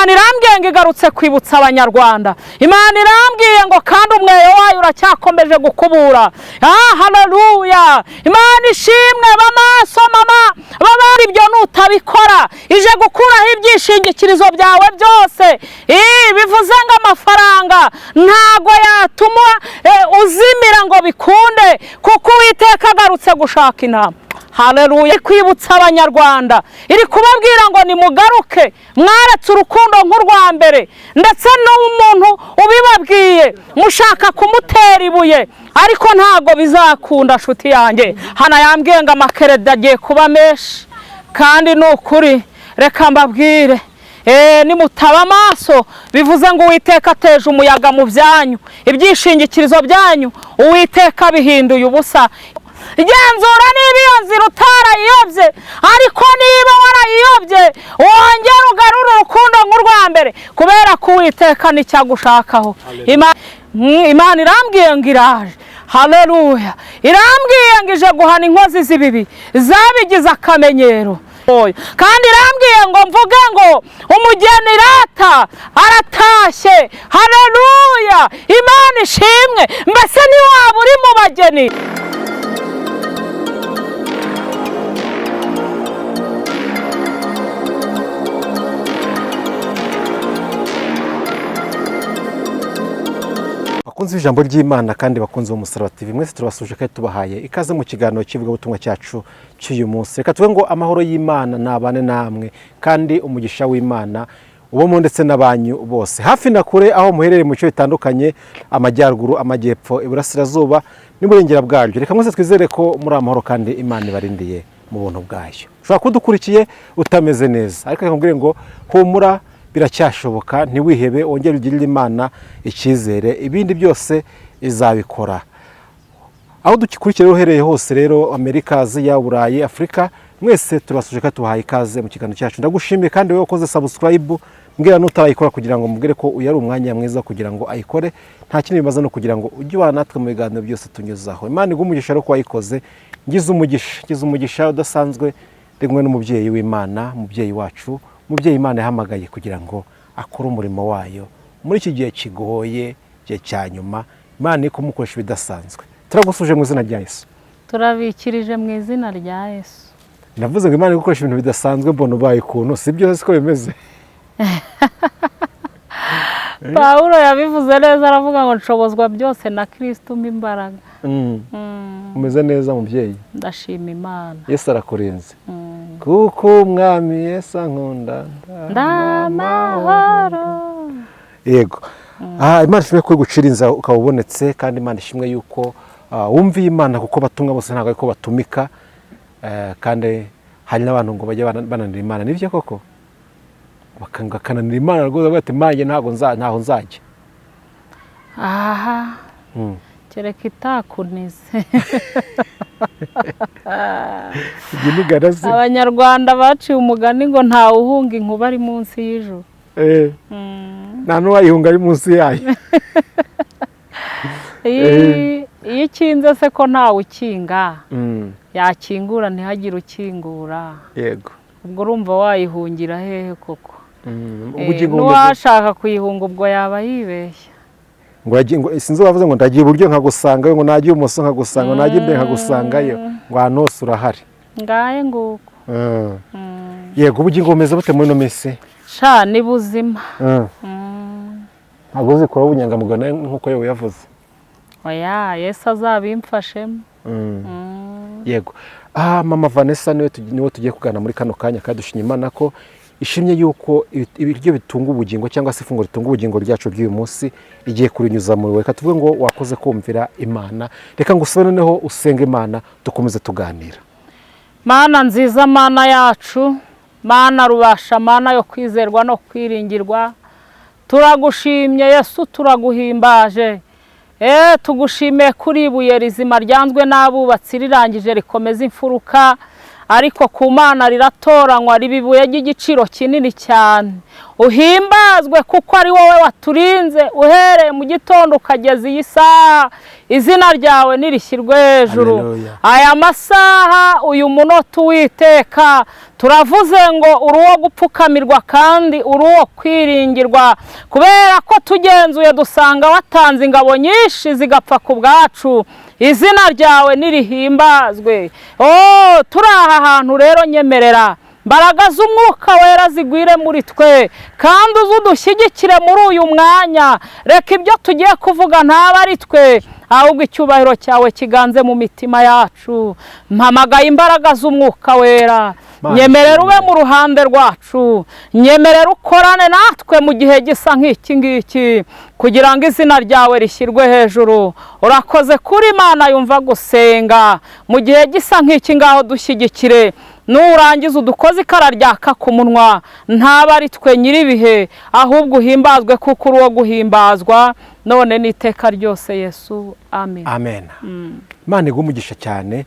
Imana irambwiye ngo igarutse kwibutsa abanyarwanda. Imana irambwiye ngo kandi umweyo wayo uracyakomeje gukubura. Haleluya. Imana ishimwe bamaso mama, babari ibyo nutabikora ije gukuraho ibyishingikirizo byawe byose. Bivuze ngo amafaranga ntago yatuma uzimira ngo bikunde, kuko Uwiteka agarutse gushaka intama. Haleluya. Kwibutsa abanyarwanda, iri kubabwira ngo nimugaruke, mwaretse urukundo nk'urwa mbere, ndetse n'umuntu ubibabwiye mushaka kumutera ibuye, ariko ntago bizakunda nshuti yanjye. Hana yambwiye ngo amakereda agiye kuba menshi, kandi ni ukuri reka mbabwire, nimutaba amaso bivuze ngo Uwiteka ateje umuyaga mu byanyu, ibyishingikirizo byanyu Uwiteka bihinduye ubusa. Genzura niba iyo nzira utarayiyobye, ariko niba warayiyobye wongera ugarura urukundo nk'urwa mbere, kubera ko Uwiteka nicyo agushakaho. Imana irambwiye ngo iraje. Haleluya. Irambwiye ngo ije guhana inkozi z'ibibi zabigize akamenyero, kandi irambwiye ngo mvuge ngo umugeni rata aratashye. Haleluya. Imana ishimwe. Mbese ntiwaba uri mu bageni? Bakunze ijambo ry'Imana kandi bakunze umusaraba TV, mwese turabasuje kandi tubahaye ikaze mu kiganiro kivuga ubutumwa cyacu cy'uyu munsi. Reka tuvuge ngo amahoro y'Imana nabane namwe, kandi umugisha w'Imana ubamo ndetse n'abanyu bose, hafi na kure, aho muherereye mu cyo bitandukanye, amajyaruguru, amajyepfo, iburasirazuba n'iburengera bwaryo. Reka mwese twizere ko muri amahoro kandi Imana ibarindiye mu buntu bwayo. Ushobora kudukurikiye utameze neza, ariko reka nkubwire ngo humura, biracyashoboka, ntiwihebe, wongere ugirire Imana icyizere, ibindi byose izabikora. Aho dukurikira uhereye hose rero, Amerika, Aziya, Burayi, Afurika, mwese turabasuje kandi tubahaye ikaze mu kiganiro cyacu. Ndagushimiye kandi wowe wakoze subscribe, mbwira nutarayikora kugira ngo mubwire ko uyu ari umwanya mwiza kugira ngo ayikore. Nta kindi bimaze no kugira ngo ujye ubana natwe mu biganiro byose tunyuzaho. Imana iguhe umugisha rero ko wayikoze. Ngize umugisha udasanzwe, ndi kumwe n'umubyeyi w'Imana, umubyeyi wacu, umubyeyi Imana yahamagaye kugira ngo akore umurimo wayo muri iki gihe kigoye, gihe cya nyuma. Imana iri kumukoresha ibidasanzwe. Turagusuje mu izina rya Yesu. Turabikirije mu izina rya Yesu. Navuze ngo Imana iri gukoresha ibintu bidasanzwe, mbona ubaye ukuntu, si byo siko bimeze? Pawulo yabivuze neza, aravuga ngo nshobozwa byose na Kristo umpa imbaraga. Umeze neza mubyeyi? Ndashima Imana. Yesu arakurinze. Kuko umwami Yesu ankunda ndamahoro. Yego. Imana ishimwe ko gucira inzira ukaba ubonetse, kandi Imana ishimwe yuko wumviye Imana, kuko batumwa bose ntabwo ariko batumika, kandi hari n'abantu ngo bajya bananira Imana. Nibyo koko? Bakananira Imana rwose, bavuga ati Imana ntaho nzajya. Kereka itakunize. Abanyarwanda baciye umugani ngo ntawe uhunga inkuba ari munsi y'ijuru. Nta n'uwayihunga ari munsi yayo. Iyo ikinze se ko ntawe ukinga, yakingura ntihagire ukingura. Yego. Ubwo urumva wayihungira hehe koko? N'uwashaka kuyihunga ubwo yaba yibeshya. Ngo sinzi wavuze ngo ndagiye iburyo nkagusangayo, ngo nagiye ibumoso nkagusanga, nagiye imbere nkagusangayo, ngo ahantu hose urahari. Ngaye nguko. Yego. Ubugingo bumeze bute muri ino minsi? Sha ni buzima. Ntabwo uzikora ubunyangamugayo nk'uko yewe yavuze? Oya, Yesu azabimfashemo. Yego. Mama Vanessa niwe tugiye kugana muri kano kanya, kandi dushimye Imana ko ishimye yuko ibiryo bitunga ubugingo, cyangwa se ifunguro ritunga ubugingo ryacu by'uyu munsi igiye kurinyuza muri we. Reka tuvuge ngo wakoze kumvira Imana. Reka ngo usube noneho usenge Imana, dukomeze tuganira. Mana nziza, Mana yacu, Mana rubasha, Mana yo kwizerwa no kwiringirwa, turagushimye Yesu, turaguhimbaje. Tugushimiye kuri ibuye rizima ryanzwe n'abubatsi, rirangije rikomeza imfuruka, ariko ku Mana riratoranywa, riba ibuye ry'igiciro kinini cyane. Uhimbazwe kuko ari wowe waturinze uhereye mu gitondo ukageza iyi saha. izina ryawe nirishyirwe hejuru. Haleluya. Aya masaha uyu munota Uwiteka turavuze ngo uri uwo gupfukamirwa kandi uri uwo kwiringirwa, kubera ko tugenzuye dusanga watanze ingabo nyinshi zigapfa ku bwacu. Izina ryawe nirihimbazwe. Turi aha hantu rero nyemerera mbaraga z'umwuka wera zigwire muri twe, kandi uzudushyigikire muri uyu mwanya. Reka ibyo tugiye kuvuga ntaba ari twe, ahubwo icyubahiro cyawe kiganze mu mitima yacu. Mpamagaye imbaraga z'umwuka wera, nyemerera ube mu ruhande rwacu, nyemerera ukorane natwe mu gihe gisa nk'iki ngiki, kugira ngo izina ryawe rishyirwe hejuru. Urakoze kuri Imana yumva gusenga mu gihe gisa nk'iki, ngaho dushyigikire. Nurangiza udukoze ikara ryaka ku munwa, ntaba ari twe nyiribihe, ahubwo uhimbazwe kuko uri uwo guhimbazwa none n'iteka ryose. Yesu, amen. Amen. Imana iguhe umugisha cyane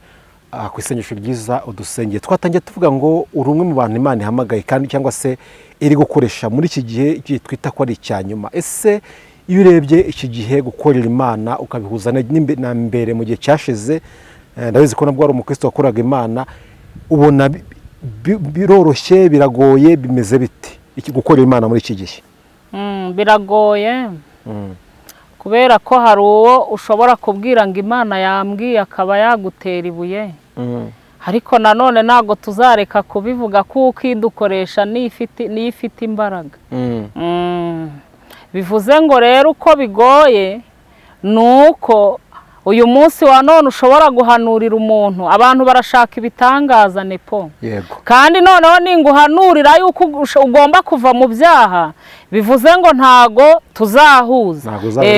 ku isengesho ryiza udusengeye. Twatangiye tuvuga ngo uri umwe mu bantu Imana ihamagaye kandi cyangwa se iri gukoresha muri iki gihe twita ko ari icya nyuma. Ese iyo urebye iki gihe gukorera Imana ukabihuza na mbere mu gihe cyashize, ndabizi ko nabwo ari umukristo wakoraga Imana, ubona biroroshye, biragoye, bimeze bite iki gukorera Imana muri iki gihe? Biragoye kubera ko hari uwo ushobora kubwira ngo Imana yambwiye akaba yagutera ibuye, ariko nanone ntabwo tuzareka kubivuga kuko idukoresha niyo ifite imbaraga. Bivuze ngo rero uko bigoye ni uko uyu munsi wa none ushobora guhanurira umuntu, abantu barashaka ibitangaza nepo. Yego. Kandi noneho ninguhanurira yuko ugomba kuva mu byaha, bivuze ngo ntago tuzahuza.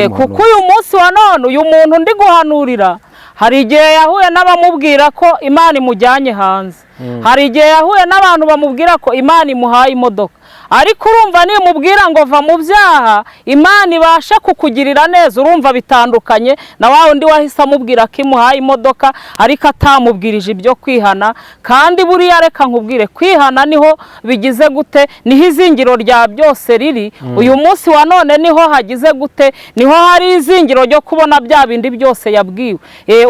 Kuko uyu munsi wa none uyu muntu ndi guhanurira, hari igihe yahuye n'abamubwira ko Imana imujyanye hanze, hari igihe yahuye n'abantu bamubwira ko Imana imuhaye imodoka, ariko urumva nimubwira ngo va mu byaha Imana ibasha kukugirira neza, urumva bitandukanye na wa undi wahise amubwira ko imuhaye imodoka ariko atamubwirije ibyo kwihana. Kandi buriya reka nkubwire, kwihana niho bigize gute, niho izingiro rya byose riri. Uyu munsi wa none niho hagize gute, niho hari izingiro ryo kubona bya bindi byose yabwiwe.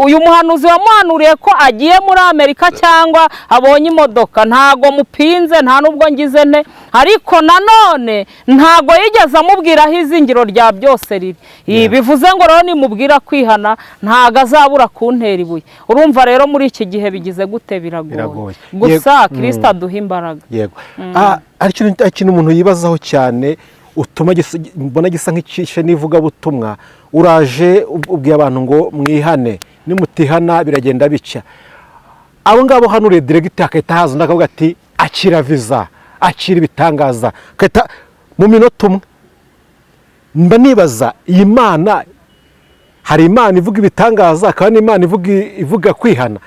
Uyu muhanuzi wamuhanuriye ko agiye muri Amerika cyangwa abonye imodoka, ntago mupinze, nta nubwo ngize nte, ariko nanone ntago yigeze amubwira aho izingiro rya byose riri. Bivuze ngo rero nimubwira kwihana ntago azabura kuntera ibuye. Urumva rero muri iki gihe bigize gute, biragoye. Gusa Kristo aduha imbaraga. Yego. Ari ikintu umuntu yibazaho cyane, utuma mbona gisa nk'icishe n'ivugabutumwa. Uraje ubwiye abantu ngo mwihane, nimutihana biragenda bica. Abo ngabo hanuriye diregiti akahita haza undi akavuga ati akira viza, akira ibitangaza, akahita mu minota umwe. Mba nibaza, iyi Mana, hari Imana ivuga ibitangaza kandi Imana ivuga kwihana,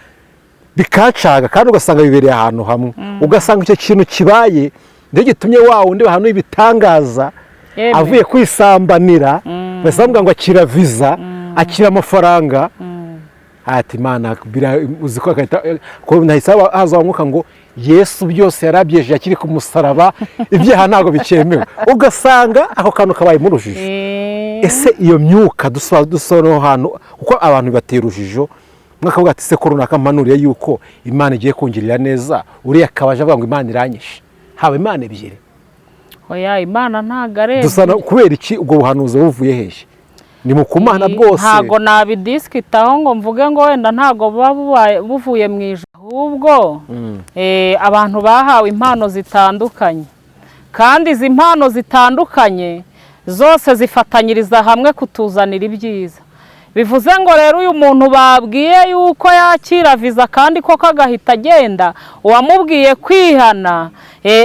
bikacaga kandi ugasanga bibereye ahantu hamwe. Ugasanga icyo kintu kibaye ndio gitumye wa undi bahanuye ibitangaza avuye kwisambanira, basamubwira ngo akira viza, akira amafaranga. Ati Imana uzi ko nahise haza umwuka ngo Yesu byose yarabyeje akiri ku musaraba, ibyaha ntago bikemewe. Ugasanga ako kantu kabaye mu rujijo. Ese iyo myuka dusoro hano kuko abantu batera urujijo, mwakavuga ati se korona kampanuriye yuko Imana igiye kungirira neza, uriya kabaje avuga ngo Imana iranyishe. Haba Imana ebyiri. Oya, Imana ntago arebe. Dusana kubera iki ubwo buhanuzi buvuye hehe? Ni mu kumana bwose. Ntago nabidiskitaho ngo mvuge ngo wenda ntago buvuye mu ijuru, ahubwo abantu bahawe impano zitandukanye, kandi izi impano zitandukanye zose zifatanyiriza hamwe kutuzanira ibyiza. Bivuze ngo rero uyu muntu babwiye yuko yakira viza kandi koko agahita agenda, uwamubwiye kwihana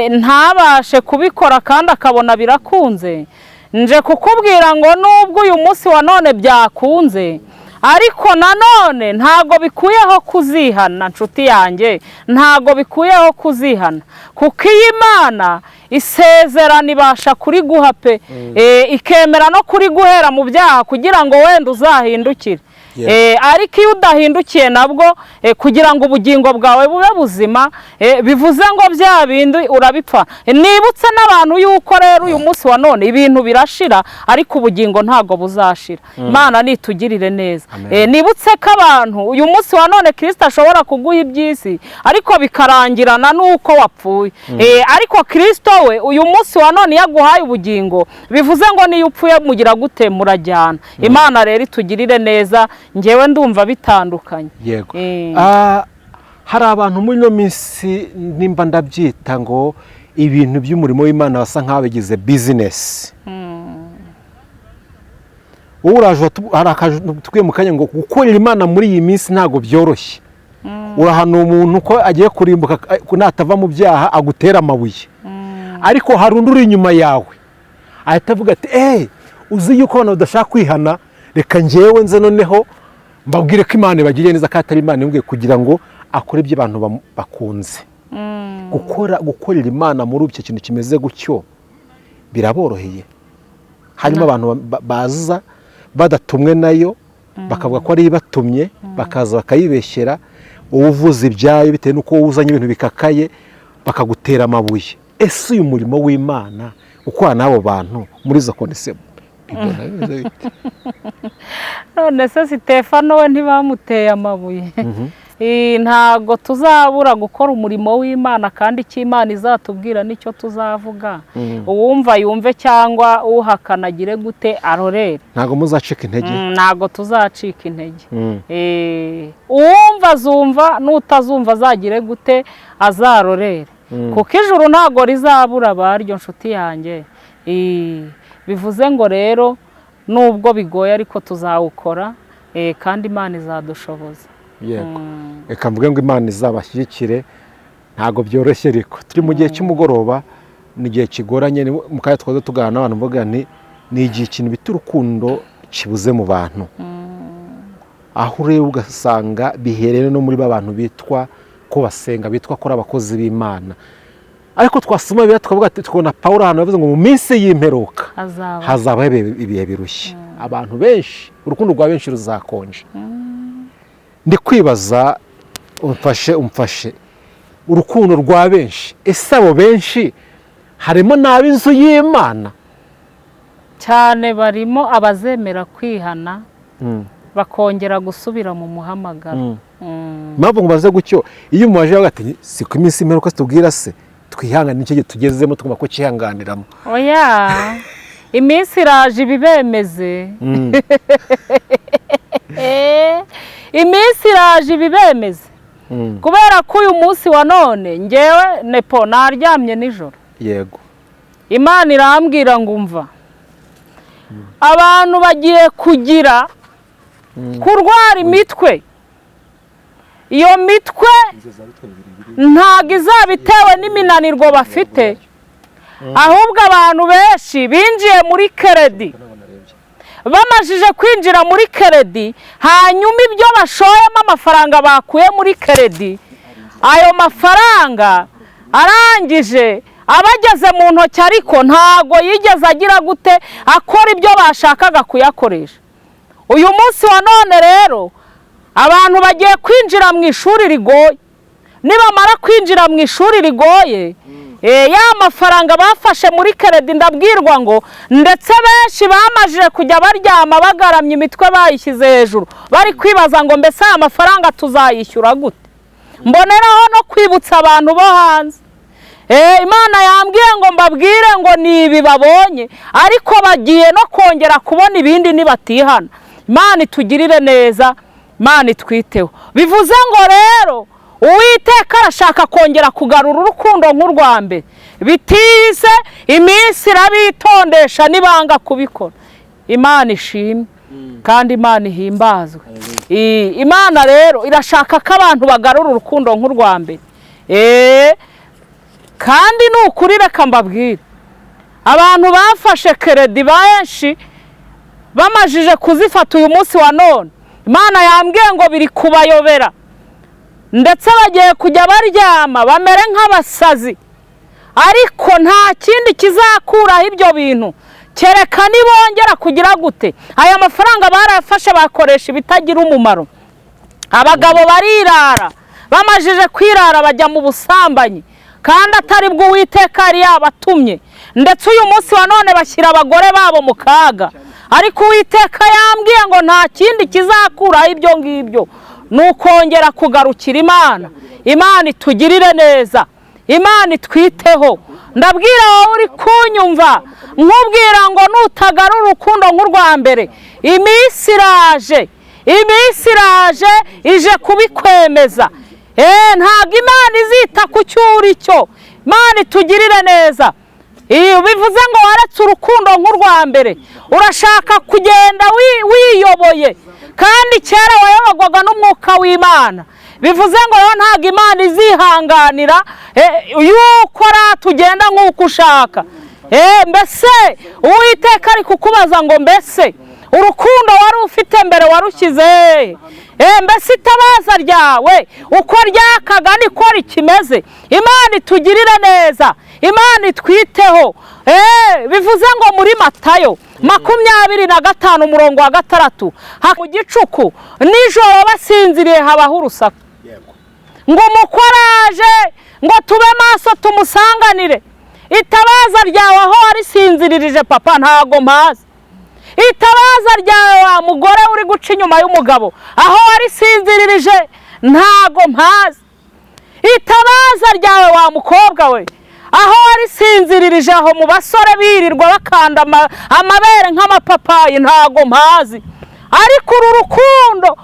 ntabashe kubikora kandi akabona birakunze. Nje kukubwira ngo nubwo uyu munsi wa none byakunze, ariko nanone ntago bikuyeho kuzihana. Nshuti yanjye, ntago bikuyeho kuzihana, kuko iyi Imana isezerana ibasha kuri guha pe, ikemera no kuri guhera mu byaha kugira ngo wenda uzahindukire. ariko iyo udahindukiye nabwo kugira ngo ubugingo bwawe bube buzima bivuze ngo bya bindi urabipfa. Nibutse n'abantu yuko rero uyu munsi wa none ibintu birashira ariko ubugingo ntago buzashira. Imana nitugirire neza. Nibutse ko abantu uyu munsi wa none Kristo ashobora kuguha iby'isi ariko bikarangirana nuko wapfuye. Ariko Kristo we uyu munsi wa none yaguhaye ubugingo bivuze ngo niyo upfuye mugira gute murajyana. Imana rero itugirire neza, ngewe ndumva bitandukanye. Yego. Hari abantu muri no minsi nimba ndabyita ngo ibintu by'umurimo w'Imana basa nk'abagize business. Uraje hari akaje twiye mu kanya ngo gukorera Imana muri iyi minsi ntago byoroshye. Urahana umuntu ko agiye kurimbuka natava mu byaha agutera amabuye. Ariko hari undi uri inyuma yawe ahita avuga ati uzi yuko abantu badashaka kwihana, reka ngewe nze noneho mbabwire ko Imana ibagiriye neza, ko atari Imana imbwiye kugira ngo akore ibyo abantu bakunze. Gukorera Imana muri icyo kintu kimeze gutyo biraboroheye. Hanyuma abantu baza badatumwe nayo bakavuga ko ari batumye, bakaza bakayibeshyera, uvuza ibyayo bitewe nuko uzanye ibintu bikakaye bakagutera amabuye. Ese uyu murimo w'Imana ukorana n'abo bantu muri izo kondisiyo none se Sitefano we ntibamuteye amabuye? Ntago tuzabura gukora umurimo w'Imana, kandi icyo Imana izatubwira nicyo tuzavuga. Uwumva yumve cyangwa uhakana agire gute arorere. Ntago muzacika intege. Ntago tuzacika intege. Uwumva azumva, n'utazumva azagire gute azarorere. Kuko ijuru ntago rizabura baryo nshuti yanjye. Bivuze ngo rero nubwo bigoye ariko tuzawukora, kandi Imana izadushoboza. Yego. Reka mvuge ngo Imana izabashyigikire, ntago byoroshye ariko turi mu gihe cy'umugoroba, ni igihe kigoranye. Mu kanya twaza tugana n'abantu mvuga ni igihe ikintu bita urukundo kibuze mu bantu. Aho ureba ugasanga bihereye no muri abantu bitwa ko basenga, bitwa ko ari abakozi b'Imana. Ariko twasoma bibiliya tukavuga ati twona Pawulo hano yavuze ngo mu minsi y'imperuka hazaba ibihe birushye. Abantu benshi, urukundo rwa benshi ruzakonje. Ndi kwibaza, umfashe urukundo rwa benshi, ese abo benshi harimo n'ab'inzu y'Imana? Cyane barimo abazemera kwihana bakongera gusubira mu muhamagaro. Mpamvu ngo baze gutyo, iyo umubaje ati si ku minsi y'imperuka tubwira se twihangane n'icyo gihe tugezemo tugomba ko cyihanganiramo. Oya, iminsi iraje ibibemeze. Iminsi iraje ibibemeze. Kubera ko uyu munsi wa none ngewe nepo naryamye nijoro. Yego. Imana irambwira ngo umva, abantu bagiye kugira kurwara imitwe. Iyo mitwe ntago izabitewe n'iminanirwa bafite, ahubwo abantu benshi binjiye muri keredi. Bamajije kwinjira muri keredi, hanyuma ibyo bashoyemo amafaranga bakuye muri keredi, ayo mafaranga arangije abageze mu ntoki, ariko ntago yigeze agira gute akora ibyo bashakaga kuyakoresha. Uyu munsi wa none rero abantu bagiye kwinjira mu ishuri rigoye. Nibamara kwinjira mu ishuri rigoye, ya mafaranga bafashe muri keredi ndabwirwa ngo ndetse benshi bamajije kujya baryama bagaramye imitwe bayishyize hejuru, bari kwibaza ngo mbese aya mafaranga tuzayishyura gute. Mboneraho no kwibutsa abantu bo hanze, Imana yambwiye ngo mbabwire ngo ni ibi babonye, ariko bagiye no kongera kubona ibindi nibatihana. Imana itugirire neza, Imana itwiteho. Bivuze ngo rero Uwiteka arashaka kongera kugarura urukundo nk'urwa mbere. Bitize iminsi irabitondesha nibanga kubikora. Imana ishimwe kandi Imana ihimbazwe. Imana rero irashaka ko abantu bagarura urukundo nk'urwa mbere. Kandi nukuri reka mbabwire, abantu bafashe keredi benshi bamajije kuzifata uyu munsi wa none, Imana yambwiye ngo biri kubayobera, ndetse bagiye kujya baryama bamere nk'abasazi. Ariko nta kindi kizakuraho ibyo bintu kereka nibongera kugira gute. Aya mafaranga barayafashe bakoresha ibitagira umumaro. Abagabo barirara, bamajije kwirara bajya mu busambanyi, kandi atari bwo Uwiteka yari yabatumye. Ndetse uyu munsi wa none bashyira abagore babo mu kaga, ariko Uwiteka yambwiye ngo nta kindi kizakuraho ibyo ngibyo, ni ukongera kugarukira Imana. Imana itugirire neza, Imana itwiteho. Ndabwira wowe uri kunyumva, nkubwira ngo nutagarura urukundo nk'urwa mbere, iminsi iraje, iminsi iraje ije kubikwemeza. Ntabwo Imana izita ku cyo uri cyo. Imana itugirire neza. Iyo bivuze ngo waretse urukundo nk'urwa mbere, urashaka kugenda wiyoboye, kandi kera wayobogwaga n'umwuka w'Imana. Bivuze ngo rero ntabwo Imana izihanganira yuko tugenda nk'uko ushaka. Mbese Uwiteka ari kukubaza ngo mbese urukundo wari ufite mbere warushyize hehe? Mbese itabaza ryawe uko ryakaga niko rikimeze. Imana itugirire neza, Imana itwiteho. Bivuze ngo muri Matayo 25:6, mu gicuku nijoro basinziriye habaho urusaku, ngo umukoraje ngo tube maso tumusanganire. Itabaza ryawe aho warisinziririje papa ntago mpazi. Itabaza ryawe wa mugore uri guca inyuma y'umugabo aho warisinziririje ntago mpazi. Itabaza ryawe wa mukobwa we aho warisinziririje aho mu basore birirwa bakanda amabere nk'amapapayi ntago mpazi. Ariko uru rukundo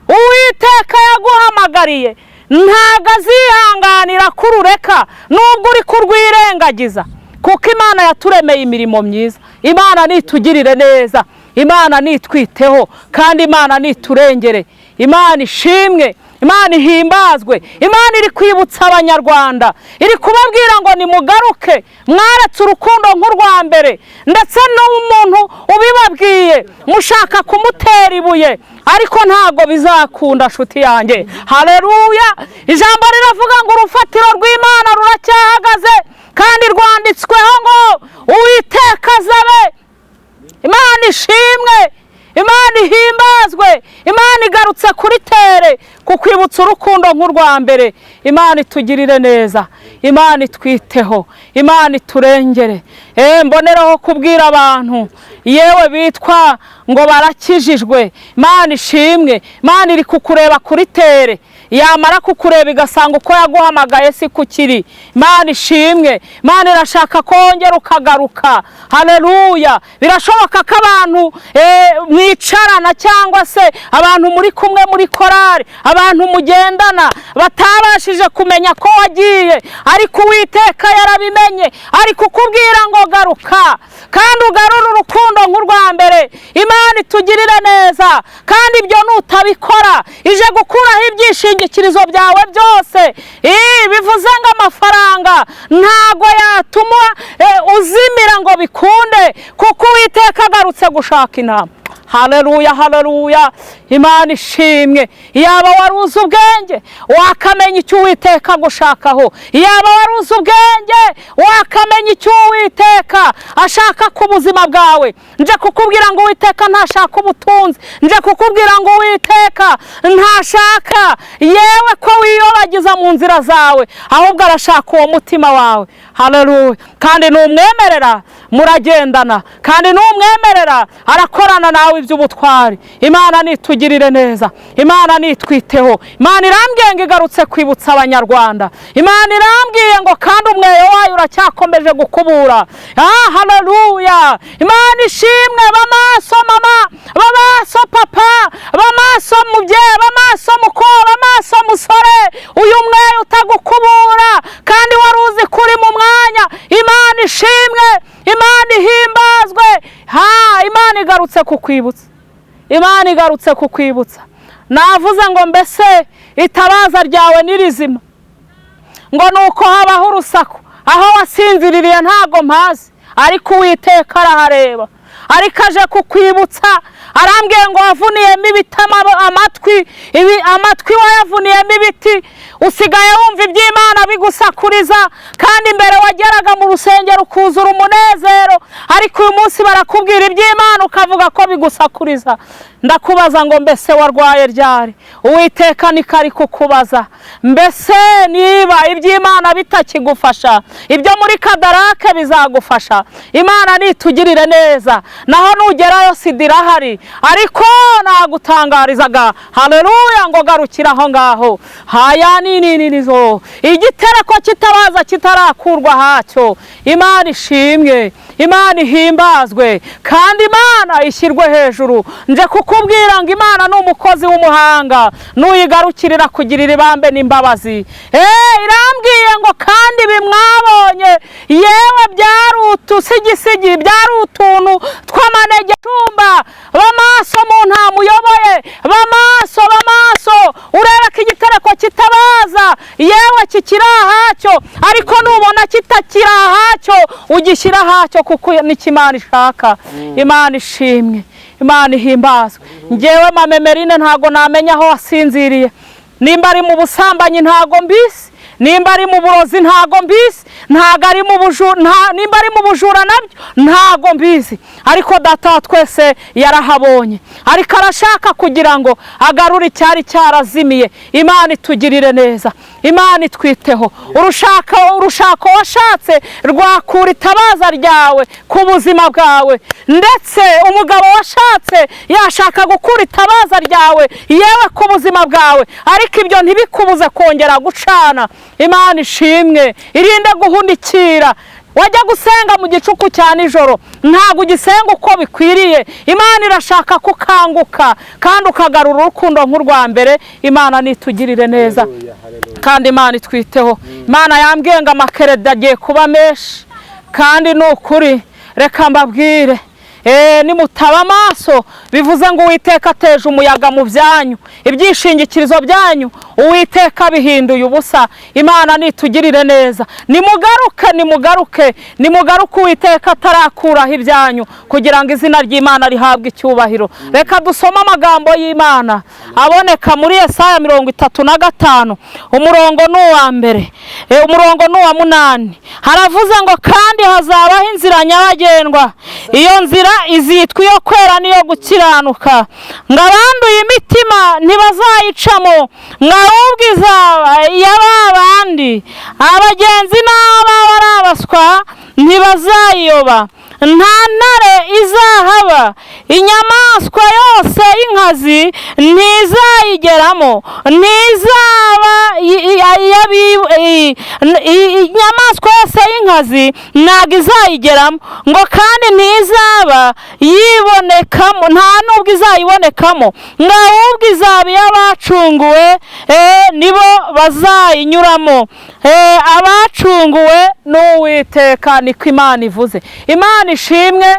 Uwiteka yaguhamagariye ntago azihanganira kurureka nubwo uri kurwirengagiza, kuko Imana yaturemeye imirimo myiza. Imana nitugirire neza, Imana nitwiteho, kandi Imana niturengere. Imana ishimwe, Imana ihimbazwe. Imana iri kwibutsa abanyarwanda, iri kubabwira ngo nimugaruke, mwaretse urukundo nk'urwa mbere. Ndetse n'umuntu ubibabwiye mushaka kumutera ibuye, ariko ntago bizakunda nshuti yanjye. Haleluya! Ijambo riravuga ngo urufatiro rw'Imana ruracyahagaze, kandi rwanditsweho ngo Uwiteka azabe. Imana ishimwe, Imana ihimbazwe. Imana igarutse kuri tere kukwibutsa urukundo nk'urwa mbere. Imana itugirire neza, Imana itwiteho, Imana iturengere. Mboneraho kubwira abantu yewe bitwa ngo barakijijwe, Imana ishimwe. Imana iri kukureba kuri tere, yamara kukureba igasanga uko yaguhamagaye si kukiri. Imana ishimwe. Imana irashaka kongera ukagaruka. Haleluya! Birashoboka ko abantu mwicarana cyangwa se abantu muri kumwe muri korari, abantu mugendana batabashije kumenya ko wagiye, ariko Uwiteka yarabimenye, ari kukubwira ngo garuka kandi ugarure urukundo nk'urwa mbere. Imana itugirire neza, kandi ibyo nutabikora ije gukuraho ibyishingikirizo byawe byose. Bivuze ngo amafaranga ntago yatuma uzimira ngo bikunde, kuko Uwiteka agarutse gushaka inama. Haleluya, haleluya. Imana ishimwe. Yaba waruzi ubwenge wakamenya icyo Uwiteka gushakaho, yaba waruzi ubwenge wakamenya icyo Uwiteka ashaka ku buzima bwawe. Nje kukubwira ngo Uwiteka ntashaka ubutunzi, nje kukubwira ngo Uwiteka ntashaka yewe ko wiyobagiza mu nzira zawe, ahubwo arashaka uwo mutima wawe. Haleluya. Kandi numwemerera muragendana, kandi numwemerera arakorana nawe iby'ubutwari. Imana nitugirire neza, Imana nitwiteho. Imana irambwiye ngo igarutse kwibutsa abanyarwanda. Imana irambwiye ngo kandi umweyo wayo uracyakomeje gukubura. Haleluya. Imana ishimwe. Bamaso mama, bamaso papa, bamaso mubyeyi, bamaso mukobwa, bamaso musore, uyu mweyo utagukubura kandi waruzi kuri mu mwanya. Imana ishimwe, Imana ihimbazwe. Imana igarutse kukwibutsa, Imana igarutse kukwibutsa. Navuze ngo mbese itabaza ryawe ni rizima, ngo nuko habaho urusaku aho wasinziririye ntago mpazi, ariko Uwiteka arahareba, ariko aje kukwibutsa arambwiye ngo wavuniyemo ibiti amatwi wayavuniyemo ibiti, usigaye wumva iby'Imana bigusakuriza, kandi mbere wageraga mu rusengero ukuzura umunezero, ariko uyu munsi barakubwira iby'Imana ukavuga ko bigusakuriza. Ndakubaza ngo mbese warwaye ryari? Uwiteka niko ari kukubaza, mbese niba iby'Imana bitakigufasha, ibyo muri Kadarake bizagufasha. Imana nitugirire neza, naho nugerayo sida irahari, ariko nagutangarizaga haleluya ngo garukira aho ngaho. Haya nizo igitereko kitabaza kitarakurwa hacyo. Imana ishimwe, Imana ihimbazwe, kandi Imana ishyirwe hejuru. Nje kukubwira ngo Imana ni umukozi w'umuhanga, nuyigarukirira kugirira ibambe n'imbabazi. Irambwiye ngo kandi bimwabonye yewe byari utusigisigi, byari utuntu tw'amanege tumba, bamaso mu nta muyoboye, bamaso ureba ko igitereko kitabaza yewe kikiri ahacyo, ariko nubona kitakiri ahacyo ugishyira ahacyo, kuko n'ikimana ishaka. Imana ishimwe, Imana ihimbazwe. Ngewe Mamemerine ntago namenya aho wasinziriye, nimba ari mu busambanyi ntago mbisi, nimba ari mu burozi ntago mbisi, ntago ari mu bujura, nimba ari mu bujura nabyo ntago mbizi, ariko Data wa twese yarahabonye, ariko arashaka kugira ngo agarure icyari cyarazimiye. Imana itugirire neza, Imana itwiteho. urushako washatse rwakura itabaza ryawe ku buzima bwawe, ndetse umugabo washatse yashaka gukura itabaza ryawe yewe ku buzima bwawe, ariko ibyo ntibikubuze kongera gucana. Imana ishimwe, irinde guhunikira. Wajya gusenga mu gicuku cya nijoro ntabwo ugisenga uko bikwiriye. Imana irashaka kukanguka kandi ukagarura urukundo nk'urwa mbere. Imana nitugirire neza, kandi Imana itwiteho. Imana yambwiye ngo amakereda agiye kuba menshi, kandi ni ukuri. Reka mbabwire, nimutaba amaso bivuze ngo Uwiteka ateje umuyaga mu byanyu, ibyishingikirizo byanyu Uwiteka bihinduye ubusa. Imana nitugirire neza, nimugaruke Uwiteka atarakuraho ibyanyu, kugira ngo izina ry'Imana rihabwe icyubahiro. Reka dusome amagambo y'Imana aboneka muri Yesaya 35 umurongo n'uwa mbere, umurongo n'uwa 8. Haravuze ngo kandi hazabaho inzira nyabagendwa, iyo nzira izitwa iyo kwera n'iyo gukiranuka, ngo abanduye imitima ntibazayicamo, ngo ahubwo izaba iy'abandi, abagenzi n'ababa ari abaswa ntibazayiyoba. Nta ntare izahaba, inyamaswa yose y'inkazi ntizayigeramo, ntizaba inyamaswa yose y'inkazi ntabwo izayigeramo, ngo kandi ntizaba yibonekamo, nta nubwo izayibonekamo, ngo ahubwo izaba iy'abacunguwe nibo bazayinyuramo. Abacunguwe n'Uwiteka, niko Imana ivuze. Imana ishimwe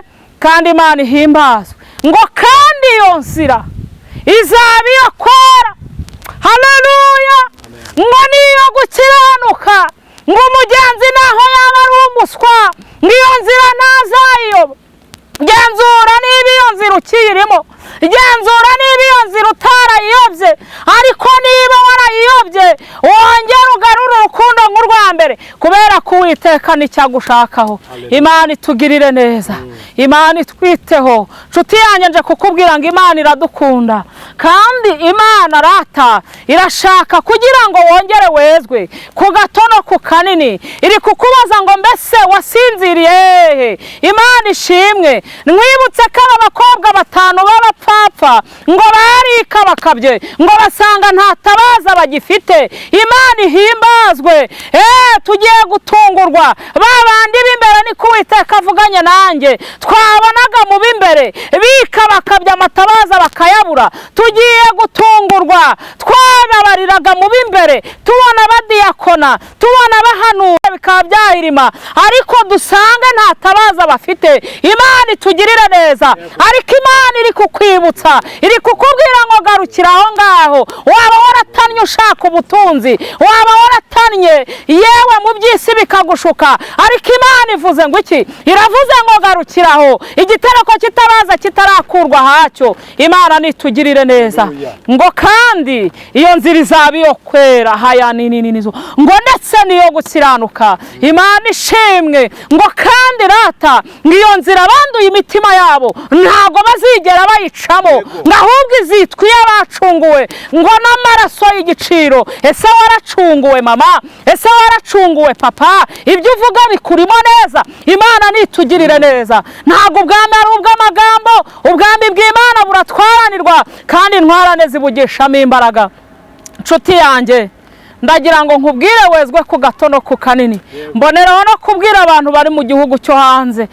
kandi Imana ihimbazwe, ngo kandi iyo nzira izaba iyo kwera, haleluya, ngo niyo gukiranuka, ngo umugenzi naho yaba ari umuswa, ngo iyo nzira ntazayiyoba. Genzura niba iyo nzira ukiyirimo, genzura niba iyo nzira utarayiyobye, ariko niba warayiyobye wongera ugarura urukundo nk'urwa mbere, kubera ko Uwiteka nicyo agushakaho. Imana itugirire neza, Imana itwiteho. Nshuti yanjye nje kukubwira ngo Imana iradukunda, kandi Imana rata irashaka kugira ngo wongere wezwe ku gato no ku kanini. Iri kukubaza ngo mbese wasinziriye hehe? Imana ishimwe. Mwibutse ko aba bakobwa 5 b'abapfapfa ngo barika bakabye, ngo basanga nta tabaza bagifite. Imana ihimbazwe. Tugiye gutungurwa, babandi b'imbere niko Uwiteka avuganye nanjye, twabonaga mu b'imbere bika bakabya amatabaza bakayabura. Tugiye gutungurwa, twagabariraga mu b'imbere tubona badiyakona, tubona bahanura bikaba byahirima, ariko dusange nta tabaza bafite. Imana itugirire neza, ariko Imana iri kukwibutsa, iri kukubwira ngo garukira aho ngaho. Waba waratanye ushaka ubutunzi, waba waratanye yewe mu by'isi bikagushuka, ariko Imana ivuze ngo iki? Iravuze ngo garukiraho. Igitereko igitereko kitabaza kitarakurwa hacyo. Imana nitugirire neza. Ngo kandi iyo nzira izaba iyo kwera haya nini ngo ndetse niyo gukiranuka. Imana ishimwe. Ngo kandi rata ngiyo nzira banduye imitima yabo ntago bazigera bayicamo, ahubwo izitwa iy'abacunguwe ngo n'amaraso y'igiciro. Ese waracunguwe mama? Ese waracunguwe papa? Ibyo uvuga bikurimo neza. Imana nitugirire neza. Ntago ubwami ari ubw'amagambo, ubwami bw'Imana buratwaranirwa kandi intwarane zibugishamo imbaraga. Nshuti yanjye, ndagira ngo nkubwire wezwe ku gato no ku kanini. Mboneraho no kubwira abantu bari mu gihugu cyo hanze.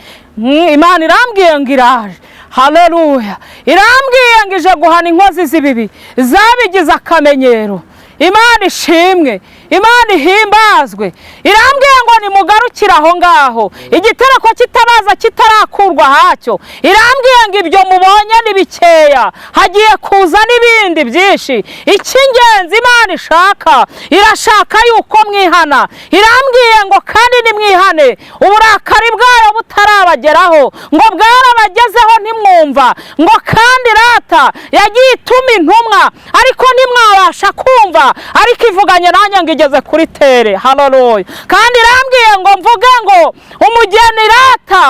Imana irambwiye ngo iraje. Haleluya. Irambwiye ngo ije guhana inkozi z'ibibi zabigize akamenyero. Imana ishimwe, Imana ihimbazwe. Irambwiye ngo nimugarukire aho ngaho, igitereko kitabaza kitarakurwa hacyo. Irambwiye ngo ibyo mubonye ni bikeya, hagiye kuza n'ibindi byinshi. Icy'ingenzi Imana ishaka, irashaka yuko mwihana. Irambwiye ngo kandi nimwihane uburakari bwayo butarabageraho, ngo bwarabagezeho ntimwumva. Ngo kandi rata yagiye ituma intumwa ariko ntimwabasha kumva, ariko ivuganye nanjye ngo igeze kuri tere. Haleluya. Kandi irambwiye ngo mvuge ngo umugeni rata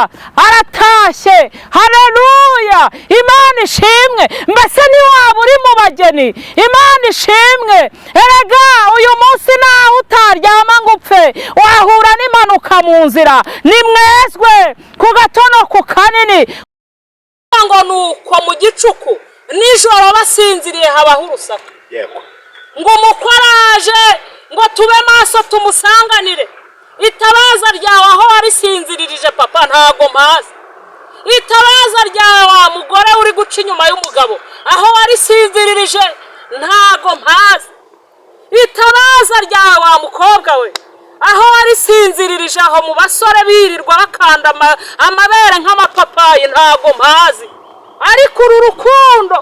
aratashye. Haleluya. Imana ishimwe. Mbese ntiwaba uri mu bageni? Imana ishimwe. Erega uyu munsi nawe utaryama ngo upfe, wahura n'impanuka mu nzira. Nimwezwe ku gato no ku kanini. Ngo nuko mu gicuku nijoro basinziriye habaho urusaku. Ngo umukoraje ngo tube maso tumusanganire. Itabaza ryawe aho warisinziririje papa ntago mpazi. Itabaza ryawe wa mugore uri guca inyuma y'umugabo aho warisinziririje ntago mpazi. Itabaza ryawe wa mukobwa we aho warisinziririje aho mu basore birirwa bakanda amabere nk'amapapayi ntago mpazi. Ariko uru rukundo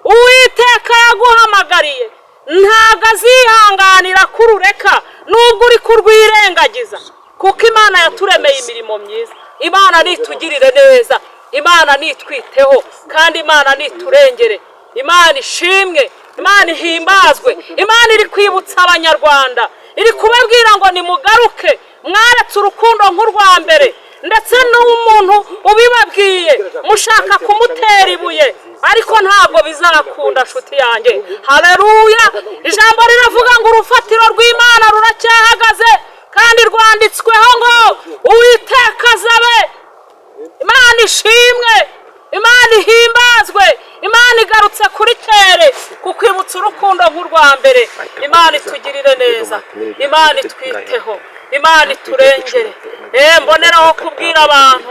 Uwiteka yaguhamagariye ntago azihanganira kurureka nubwo uri kurwirengagiza, kuko Imana yaturemeye imirimo myiza. Imana nitugirire neza, Imana nitwiteho, kandi Imana niturengere. Imana ishimwe, Imana ihimbazwe. Imana iri kwibutsa abanyarwanda, iri kubabwira ngo nimugaruke, mwaretse urukundo nk'urwa mbere. Ndetse n'umuntu ubibabwiye mushaka kumutera ibuye, ariko ntabwo bizakunda nshuti yanjye. Haleluya. Ijambo riravuga ngo urufatiro rw'Imana ruracyahagaze kandi rwanditsweho ngo Uwiteka azabe. Imana ishimwe, Imana ihimbazwe. Imana igarutse kuri tere kukwibutsa urukundo nk'urwa mbere. Imana itugirire neza, Imana itwiteho, Imana iturengere. Mboneraho kubwira abantu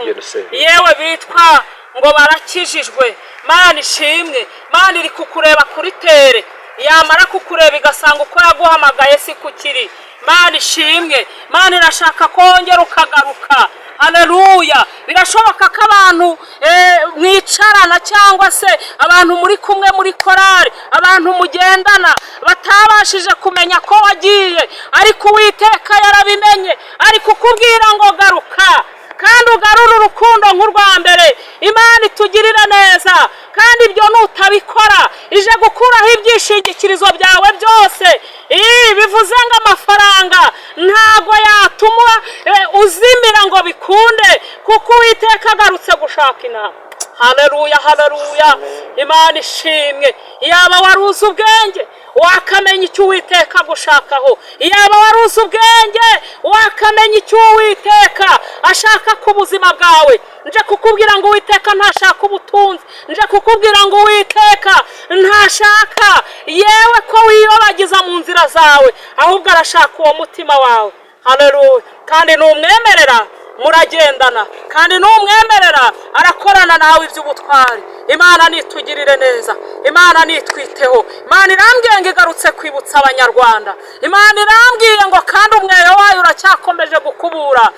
yewe bitwa ngo barakijijwe. Imana ishimwe, Imana iri kukureba kuri tere, yamara kukureba igasanga uko yaguhamagaye si kukiri. Imana ishimwe, Imana irashaka kongera ukagaruka. Haleluya. Birashoboka ko abantu mwicarana cyangwa se abantu muri kumwe muri korari, abantu mugendana batabashije kumenya ko wagiye, ariko Uwiteka yarabimenye, ari kukubwira ngo garuka kandi ugarura urukundo nk'urwa mbere. Imana itugirire neza, kandi ibyo nutabikora ije gukuraho ibyishingikirizo byawe byose. Bivuze ngo amafaranga ntago yatuma uzimira ngo bikunde, kuko Uwiteka agarutse gushaka inama. Haleluya, haleluya. Imana ishimwe. Iyaba waruzi ubwenge wakamenya icyo Uwiteka gushakaho. Iyaba waruzi ubwenge wakamenya icyo Uwiteka ashaka ku buzima bwawe. Nje kukubwira ngo Uwiteka ntashaka ubutunzi, nje kukubwira ngo Uwiteka ntashaka yewe ko wiyobagiza mu nzira zawe, ahubwo arashaka uwo mutima wawe. Haleluya. Kandi numwemerera muragendana, kandi numwemerera arakorana nawe iby'ubutwari. Imana nitugirire neza, Imana nitwiteho. Imana irambwiye ngo igarutse kwibutsa abanyarwanda. Imana irambwiye ngo kandi umweyo wayo uracyakomeje gukubura.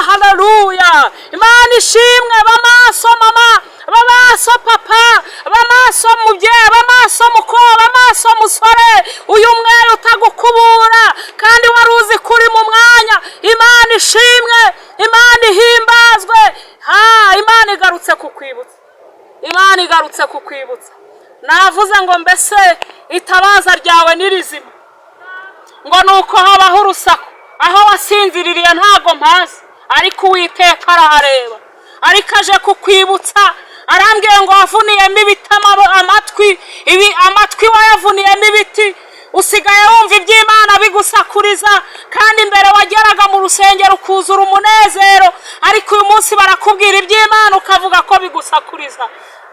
Haleluya. Imana ishimwe. Bamaso mama, bamaso papa, bamaso mubyeyi, bamaso mukobwa, bamaso musore, uyu mweyo utagukubura kandi waruzi kuri mu mwanya. Imana ishimwe, Imana ihimbazwe. Imana igarutse kukwibutsa, Imana igarutse kukwibutsa. Navuze ngo mbese itabaza ryawe ni rizima, ngo nuko habaho urusaku, aho wasinziririye ntago mpazi, ariko Uwiteka arahareba, ariko aje kukwibutsa. Arambwiye ngo wavuniyemo ibiti amatwi wayavuniyemo ibiti, usigaye wumva iby'Imana bigusakuriza, kandi imbere wageraga mu rusengero ukuzura umunezero, ariko uyu munsi barakubwira iby'Imana ukavuga ko bigusakuriza.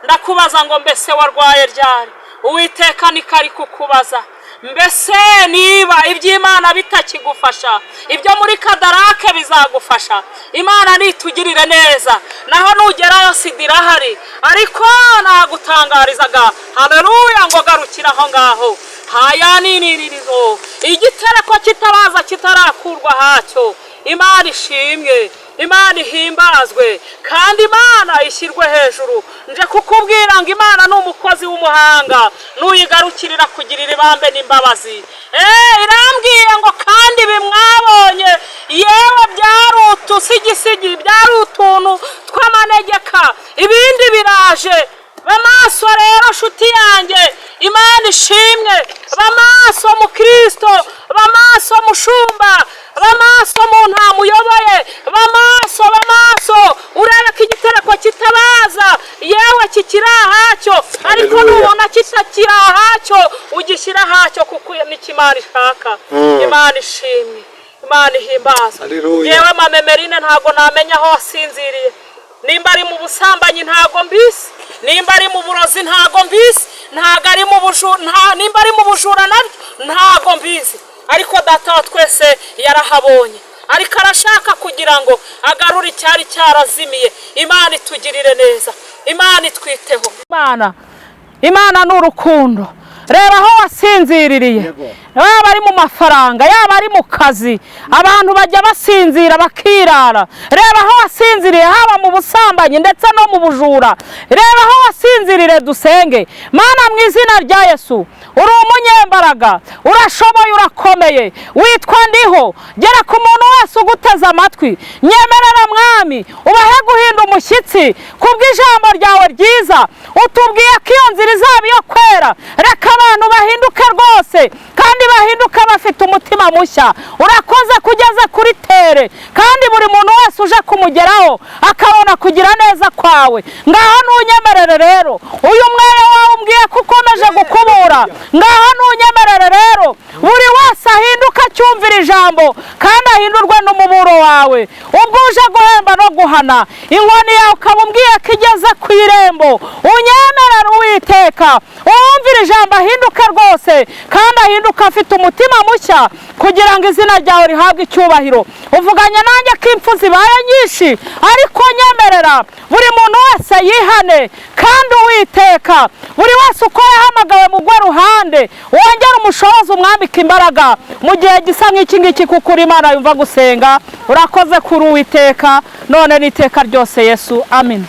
Ndakubaza ngo mbese warwaye ryari? Uwiteka niko ari kukubaza, mbese niba iby'Imana bitakigufasha, ibyo muri Kadarake bizagufasha. Imana nitugirire neza, naho nugerayo sida irahari, ariko nagutangarizaga haleluya ngo garukira aho ngaho. Haya niniririzo igitereko kitabaza kitarakurwa hacyo. Imana ishimwe, Imana ihimbazwe, kandi Imana ishyirwe hejuru. Nje kukubwira ngo Imana ni umukozi w'umuhanga, nuyigarukirira kugirira ibambe n'imbabazi. Irambwiye ngo kandi bimwabonye yewe byari utusigisigi, byari utuntu tw'amanegeka, ibindi biraje. Bamaso rero nshuti yanjye, Imana ishimwe. Bamaso mu Kristo, bamaso mushumba, bamaso mu ntamu uyoboye, bamaso urebe ko igitereko kitabaza yewe kikiri ahacyo, ariko nubona kitakiri ahacyo ugishyira ahacyo, kuko nicyo Imana ishaka. Imana ishimwe, Imana ihimbaza. Yewe Mamemerine ntago namenya aho wasinziriye, nimba ari mu busambanyi ntago mbisi, nimba ari mu burozi ntago mbisi, ntago ari mu bujura, nimba ari mu bujura ntago mbizi, ariko Data wa twese yarahabonye, ariko arashaka kugira ngo agarure icyari cyarazimiye. Imana itugirire neza, Imana itwiteho. Imana ni urukundo. Reba aho wasinziririye, yaba ari mu mafaranga, yaba ari mu kazi, abantu bajya basinzira bakirara. Reba aho wasinziriye, haba mu busambanyi ndetse no mu bujura. Reba aho wasinzirire, dusenge. Mana, mu izina rya Yesu, uri umunyembaraga, urashoboye, urakomeye, witwa Ndiho. Gera ku muntu wese uguteze amatwi, nyemerera Mwami ubahe guhinda umushyitsi kubw'ijambo ryawe ryiza. Utubwiye ko iyo nzira izaba iyo kwera, reka abantu bahinduke rwose, kandi bahinduke bafite umutima mushya. Urakoze kugeza kuri tere, kandi buri muntu wese uje kumugeraho akabona kugira neza kwawe. Ngaho nunyemerere rero, uyu mwere wawe umbwiye ko ukomeje gukubura, ngaho nunyemerere rero buri wese ahinduka acyumvira ijambo, kandi ahindurwe n'umuburo wawe. Ubwo uje guhemba no guhana, inkoni yawe ukaba umbwiye ko igeze ku irembo. Unyemerere Uwiteka, uwumvira ijambo ahinduke rwose, kandi ahinduka afite umutima mushya, kugira ngo izina ryawe rihabwe icyubahiro. Uvuganye nanjye ko impfu zibaye nyinshi, ariko nyemerera buri muntu wese yihane, kandi Uwiteka buri wese uko yahamagawe mugwe ruhande, wongere umushobozi umwambika imbaraga mu gihe gisa nk'iki ngiki, kuko uri Imana yumva gusenga. Urakoze kuri Uwiteka, none n'iteka ryose Yesu, amen.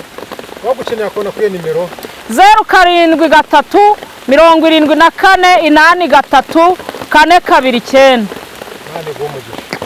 Wagukeneye kubona kuri nimero 07 3 74 8 3 4 2 9. Nane gumugisha.